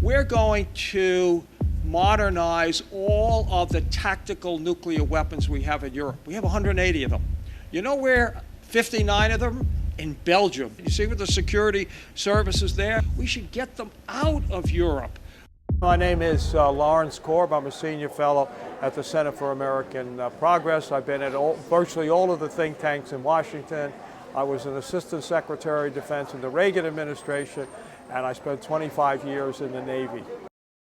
We're going to modernize all of the tactical nuclear weapons we have in Europe. We have 180 of them. You know where 59 of them? In Belgium. You see with the security services there? We should get them out of Europe. My name is Lawrence Korb. I'm a senior fellow at the Center for American Progress. I've been at virtually all of the think tanks in Washington. I was an assistant secretary of defense in the Reagan administration, and I spent 25 years in the Navy.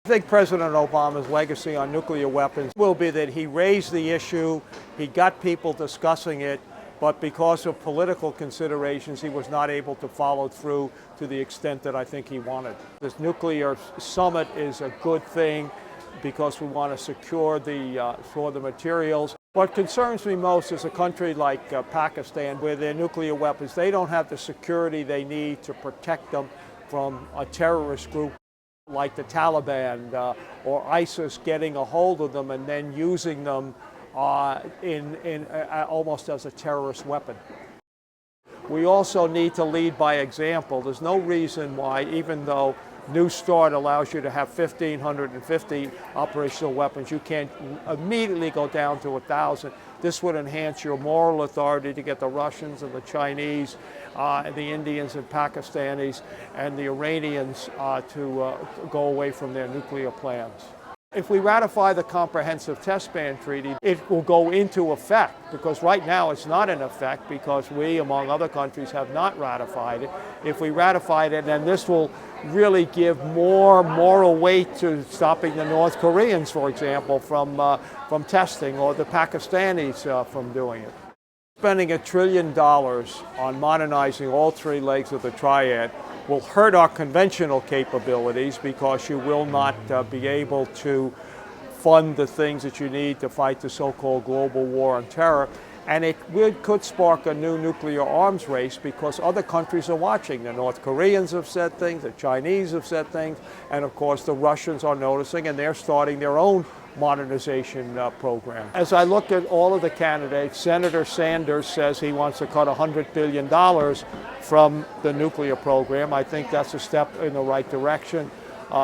I think President Obama's legacy on nuclear weapons will be that he raised the issue, he got people discussing it, but because of political considerations, he was not able to follow through to the extent that I think he wanted. This nuclear summit is a good thing because we want to secure the materials. What concerns me most is a country like Pakistan, where their nuclear weapons, they don't have the security they need to protect them from a terrorist group like the Taliban or ISIS getting a hold of them and then using them almost as a terrorist weapon. We also need to lead by example. There's no reason why, even though New START allows you to have 1,550 operational weapons, you can't immediately go down to 1,000. This would enhance your moral authority to get the Russians and the Chinese, and the Indians and Pakistanis and the Iranians to go away from their nuclear plans. If we ratify the Comprehensive Test Ban Treaty, it will go into effect, because right now it's not in effect because we, among other countries, have not ratified it. If we ratified it, then this will really give more moral weight to stopping the North Koreans, for example, from testing, or the Pakistanis from doing it. Spending $1 trillion on modernizing all three legs of the triad will hurt our conventional capabilities, because you will not be able to fund the things that you need to fight the so-called global war on terror. And it could spark a new nuclear arms race, because other countries are watching. The North Koreans have said things, the Chinese have said things, and of course the Russians are noticing, and they're starting their own modernization program. As I look at all of the candidates, Senator Sanders says he wants to cut $100 billion from the nuclear program. I think that's a step in the right direction.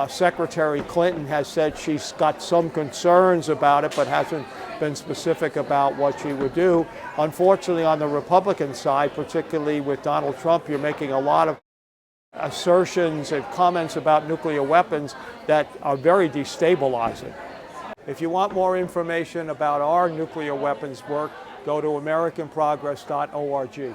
Secretary Clinton has said she's got some concerns about it, but hasn't been specific about what she would do. Unfortunately, on the Republican side, particularly with Donald Trump, you're making a lot of assertions and comments about nuclear weapons that are very destabilizing. If you want more information about our nuclear weapons work, go to americanprogress.org.